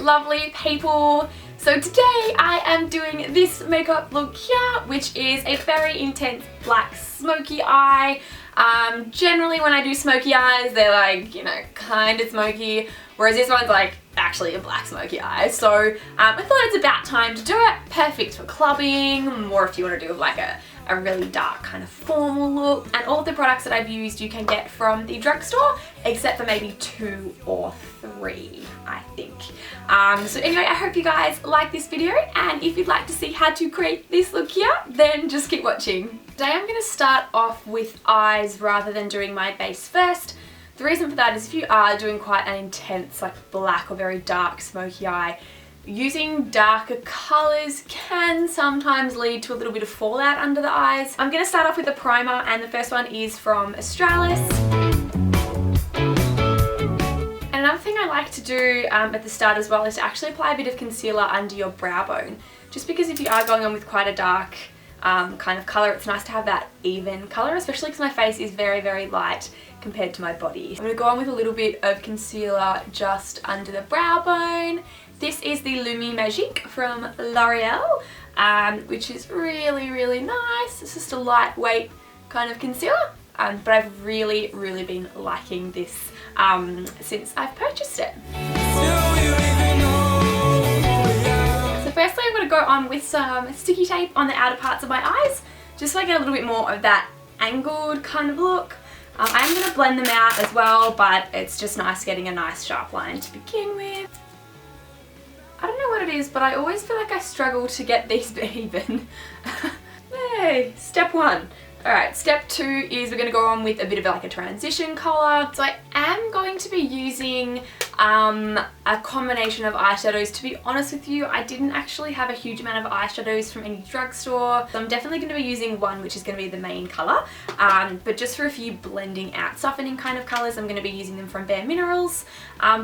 lovely people. So today I am doing this makeup look here, which is a very intense black smoky eye. Generally when I do smoky eyes, they're like, you know, kind of smoky, whereas this one's like actually a black smoky eye. So I thought it's about time to do it. Perfect for clubbing, or if you want to do like a really dark kind of formal look. And all of the products that I've used you can get from the drugstore, except for maybe 2 or 3, I think. So anyway, I hope you guys like this video, and if you'd like to see how to create this look here, then just keep watching. Today I'm going to start off with eyes rather than doing my base first. The reason for that is if you are doing quite an intense like black or very dark smoky eye, using darker colours can sometimes lead to a little bit of fallout under the eyes. I'm going to start off with a primer, and the first one is from Australis. And another thing I like to do at the start as well is to actually apply a bit of concealer under your brow bone. Just because if you are going on with quite a dark kind of colour, it's nice to have that even colour, especially because my face is very, very light compared to my body. I'm going to go on with a little bit of concealer just under the brow bone. This is the Lumi Magique from L'Oreal, which is really, really nice. It's just a lightweight kind of concealer, but I've really, really been liking this since I've purchased it. So firstly I'm going to go on with some sticky tape on the outer parts of my eyes, just so I get a little bit more of that angled kind of look. I am going to blend them out as well, but it's just nice getting a nice sharp line to begin with. I don't know what it is, but I always feel like I struggle to get these even. Yay, step 1. Alright, step 2 is we're going to go on with a bit of like a transition colour. So I am going to be using a combination of eyeshadows. To be honest with you, I didn't actually have a huge amount of eyeshadows from any drugstore. So I'm definitely going to be using one which is going to be the main colour. But just for a few blending out, softening kind of colours, I'm going to be using them from Bare Minerals.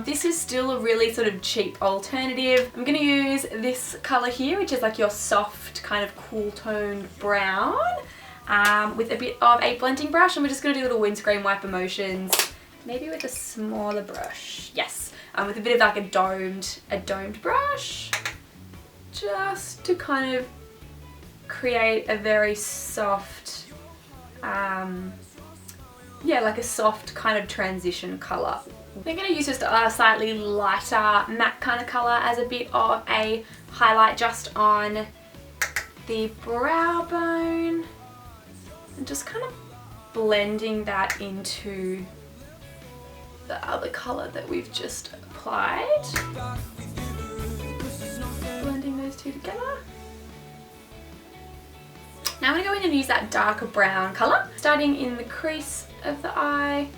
This is still a really sort of cheap alternative. I'm going to use this colour here, which is like your soft kind of cool toned brown. With a bit of a blending brush, and we're just going to do little windscreen wiper motions, maybe with a smaller brush. Yes, with a bit of like a domed brush, just to kind of create a very soft, yeah, like a soft kind of transition colour. I'm going to use just a slightly lighter matte kind of colour as a bit of a highlight just on the brow bone. And just kind of blending that into the other colour that we've just applied. Blending those two together. Now I'm going to go in and use that darker brown colour, starting in the crease of the eye,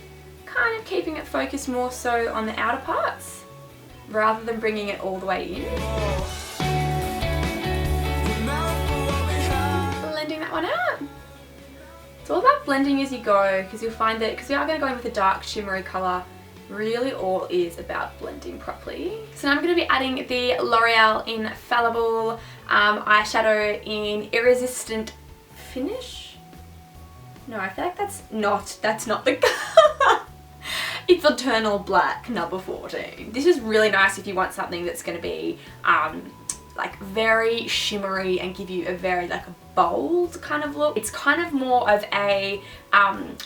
kind of keeping it focused more so on the outer parts, rather than bringing it all the way in. Blending that one out. It's all about blending as you go, because you'll find that, because we are going to go in with a dark shimmery colour, really all is about blending properly. So now I'm going to be adding the L'Oreal Infallible eyeshadow in Irresistant Finish. No, I feel like that's not the colour. It's Eternal Black number 14. This is really nice if you want something that's going to be like very shimmery and give you a very like a bold kind of look. It's kind of more of a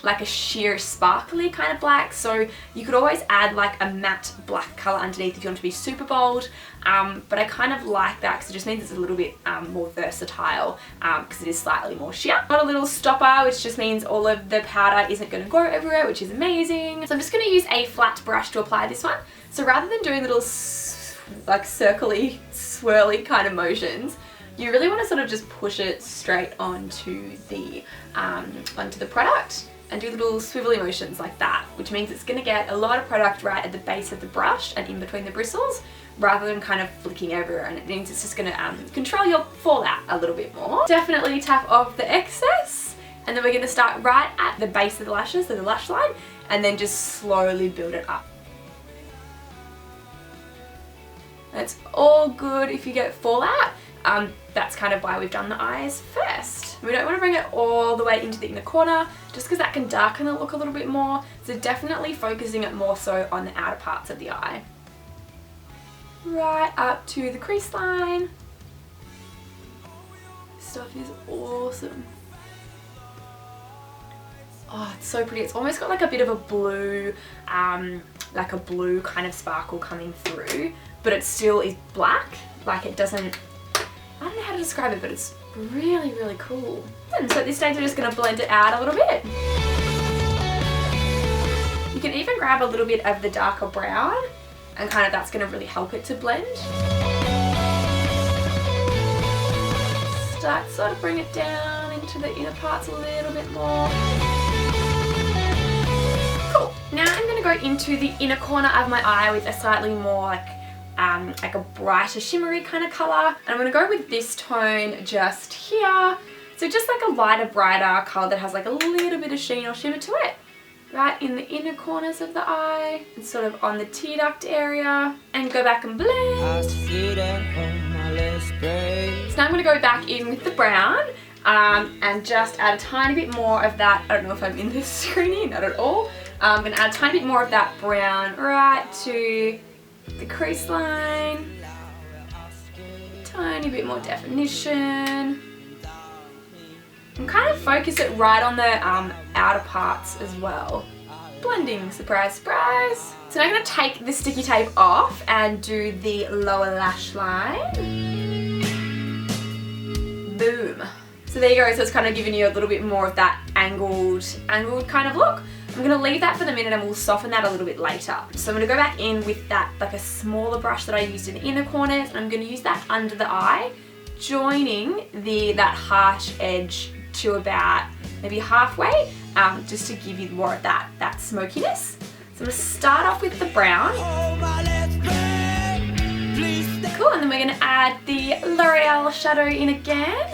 like a sheer sparkly kind of black, so you could always add like a matte black colour underneath if you want to be super bold, but I kind of like that because it just means it's a little bit more versatile, because it is slightly more sheer. Got a little stopper, which just means all of the powder isn't going to go everywhere, which is amazing. So I'm just going to use a flat brush to apply this one. So rather than doing little like circly, swirly kind of motions, you really want to sort of just push it straight onto the product and do little swivelly motions like that, which means it's going to get a lot of product right at the base of the brush and in between the bristles, rather than kind of flicking everywhere, and it means it's just going to control your fallout a little bit more. Definitely tap off the excess, and then we're going to start right at the base of the lashes, so the lash line, and then just slowly build it up. It's all good if you get fallout. That's kind of why we've done the eyes first. We don't want to bring it all the way into the inner corner, just because that can darken the look a little bit more. So definitely focusing it more so on the outer parts of the eye. right up to the crease line. This stuff is awesome. Oh, it's so pretty. It's almost got like a bit of a blue, like a blue kind of sparkle coming through, but it still is black. Like it doesn't, I don't know how to describe it, but it's really, really cool. And so at this stage, we're just gonna blend it out a little bit. You can even grab a little bit of the darker brown and kind of that's gonna really help it to blend. Start sort of bring it down into the inner parts a little bit more. Cool. Now I'm going to go into the inner corner of my eye with a slightly more like a brighter shimmery kind of colour. And I'm going to go with this tone just here. So just like a lighter, brighter colour that has like a little bit of sheen or shimmer to it. Right in the inner corners of the eye and sort of on the tear duct area. And go back and blend. So now I'm going to go back in with the brown. And just add a tiny bit more of that. I don't know if I'm in this screening, not at all. I'm going to add a tiny bit more of that brown right to the crease line. Tiny bit more definition. And kind of focus it right on the outer parts as well. Blending, surprise, surprise. So now I'm going to take the sticky tape off and do the lower lash line. Boom. So there you go, so it's kind of giving you a little bit more of that angled kind of look. I'm going to leave that for the minute and we'll soften that a little bit later. So I'm going to go back in with that, like a smaller brush that I used in the inner corners, and I'm going to use that under the eye, joining that harsh edge to about maybe halfway, just to give you more of that smokiness. So I'm going to start off with the brown. Cool, and then we're going to add the L'Oreal shadow in again.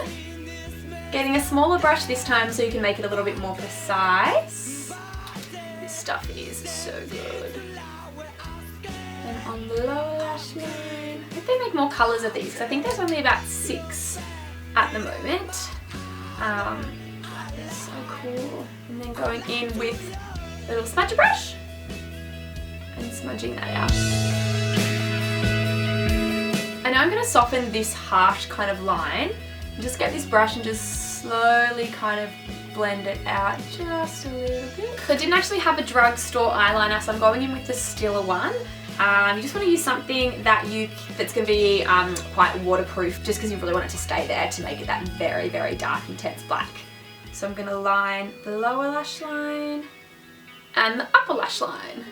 Getting a smaller brush this time so you can make it a little bit more precise. This stuff is so good. And on the lower lash line, I think they make more colours of these because I think there's only about 6 at the moment. They're so cool. And then going in with a little smudger brush and smudging that out. And now I'm going to soften this harsh kind of line. Just get this brush and just slowly kind of blend it out just a little bit. So I didn't actually have a drugstore eyeliner, so I'm going in with the Stila one. You just want to use something that's going to be quite waterproof, just because you really want it to stay there to make it that very, very dark, intense black. So I'm going to line the lower lash line and the upper lash line.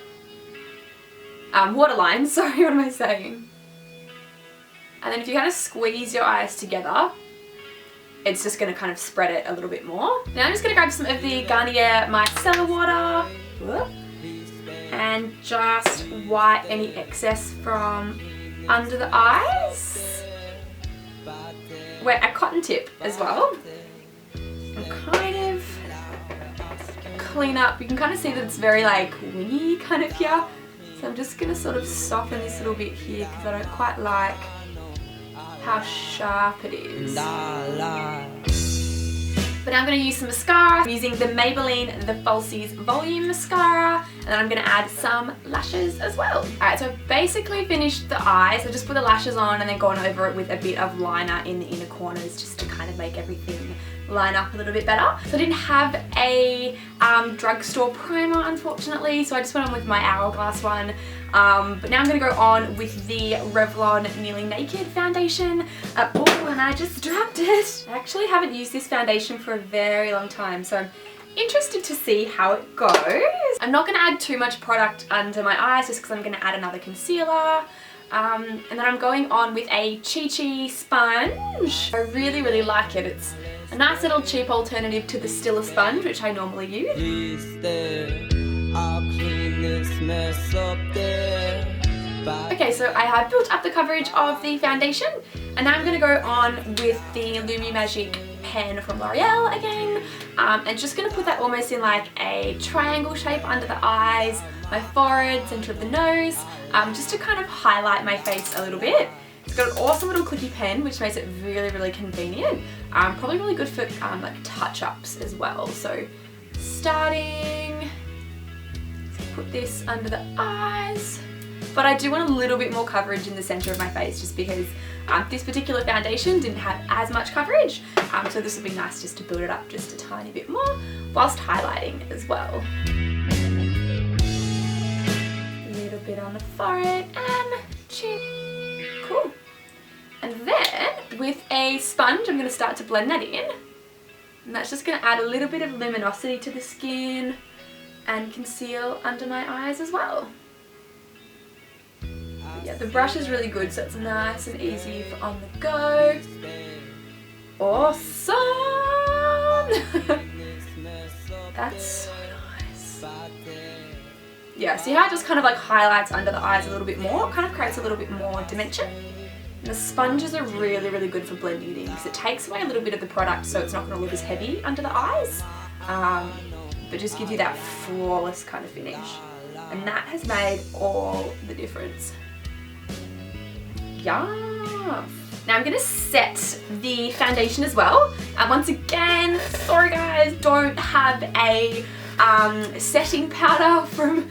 Waterline, sorry, what am I saying? And then if you kind of squeeze your eyes together, it's just going to kind of spread it a little bit more. Now I'm just going to grab some of the Garnier Micellar water and just wipe any excess from under the eyes. Wear a cotton tip as well. And kind of clean up. You can kind of see that it's very like wingy kind of here. So I'm just going to sort of soften this little bit here because I don't quite like how sharp it is. But now I'm going to use some mascara. I'm using the Maybelline The Falsies Volume Mascara, and then I'm going to add some lashes as well. Alright, so I've basically finished the eyes. I just put the lashes on and then gone over it with a bit of liner in the inner corners just to kind of make everything line up a little bit better. So I didn't have a drugstore primer, unfortunately, so I just went on with my Hourglass one. But now I'm going to go on with the Revlon Nearly Naked foundation. Oh, and I just dropped it. I actually haven't used this foundation for a very long time, so I'm interested to see how it goes. I'm not going to add too much product under my eyes just because I'm going to add another concealer. And then I'm going on with a Chi Chi sponge. I really, really like it. It's a nice little cheap alternative to the Stila sponge, which I normally use. Okay, so I have built up the coverage of the foundation, and now I'm going to go on with the Lumi Magic pen from L'Oreal again, and just going to put that almost in like a triangle shape under the eyes, my forehead, centre of the nose, just to kind of highlight my face a little bit. It's got an awesome little clicky pen, which makes it really, really convenient. Probably really good for like touch-ups as well. So starting, put this under the eyes, but I do want a little bit more coverage in the center of my face just because this particular foundation didn't have as much coverage. So this would be nice just to build it up just a tiny bit more whilst highlighting as well. A little bit on the forehead and chin. Cool. And then with a sponge, I'm going to start to blend that in. And that's just going to add a little bit of luminosity to the skin and conceal under my eyes as well. But yeah, the brush is really good, so it's nice and easy for on the go. Awesome! That's so nice. Yeah, see how it just kind of like highlights under the eyes a little bit more? It kind of creates a little bit more dimension. And the sponges are really, really good for blending it in because it takes away a little bit of the product so it's not going to look as heavy under the eyes, but just gives you that flawless kind of finish. And that has made all the difference. Yeah. Now I'm going to set the foundation as well. Once again, sorry guys, don't have a setting powder from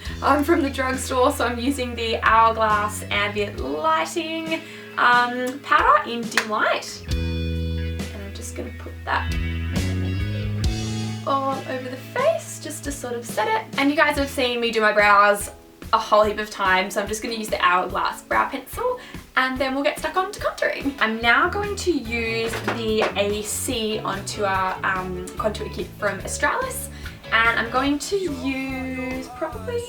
the drugstore, so I'm using the Hourglass Ambient Lighting powder in dim light, and I'm just going to put that all over the face just to sort of set it. And you guys have seen me do my brows a whole heap of times, so I'm just going to use the Hourglass brow pencil and then we'll get stuck on to contouring. I'm now going to use the AC onto our contour kit from Australis, and I'm going to use probably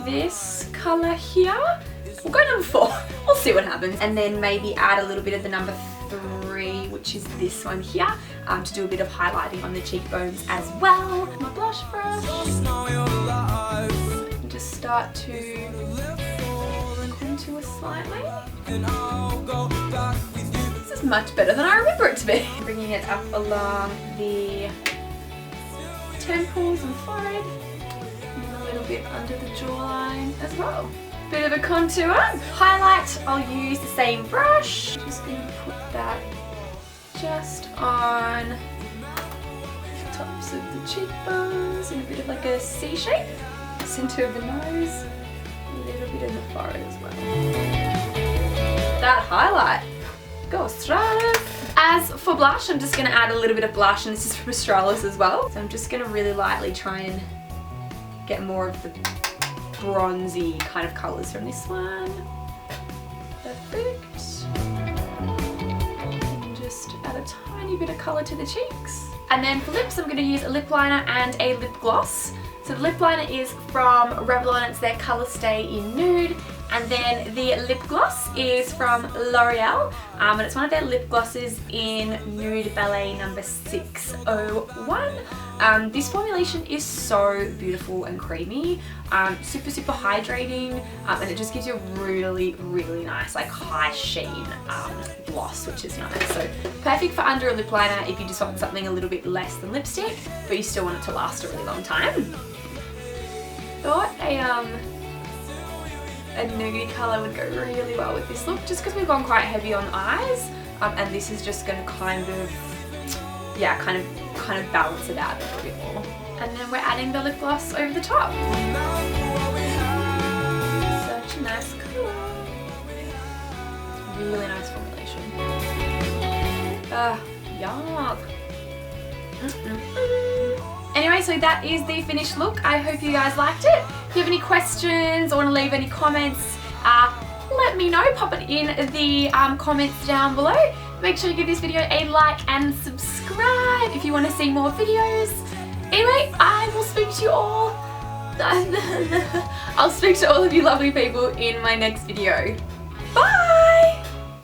this colour here. We'll go number 4, we'll see what happens. And then maybe add a little bit of the number 3, which is this one here, to do a bit of highlighting on the cheekbones as well. My blush brush. And just start to contour slightly. This is much better than I remember it to be. Bringing it up along the temples and forehead, and a little bit under the jawline as well. Bit of a contour. Highlight, I'll use the same brush. Just going to put that just on the tops of the cheekbones in a bit of like a C shape. Center of the nose, a little bit in the forehead as well. That highlight. Go Australis. As for blush, I'm just going to add a little bit of blush, and this is from Australis as well. So I'm just going to really lightly try and get more of the bronzy kind of colours from this one. Perfect. And just add a tiny bit of colour to the cheeks. And then for lips, I'm going to use a lip liner and a lip gloss. So the lip liner is from Revlon, it's their Colour Stay in Nude. And then the lip gloss is from L'Oreal, and it's one of their lip glosses in Nude Ballet number 601. This formulation is so beautiful and creamy, super hydrating, and it just gives you a really, really nice like high sheen gloss, which is nice. So perfect for under a lip liner if you just want something a little bit less than lipstick, but you still want it to last a really long time. Thought a nudie colour would go really well with this look, just because we've gone quite heavy on eyes, and this is just going to kind of balance it out a little bit more. And then we're adding the lip gloss over the top. Such a nice colour. Really nice formulation. Yuck. Anyway, so that is the finished look. I hope you guys liked it. If you have any questions or want to leave any comments, let me know. Pop it in the comments down below. Make sure you give this video a like and subscribe if you want to see more videos. Anyway, I will speak to you all. I'll speak to all of you lovely people in my next video.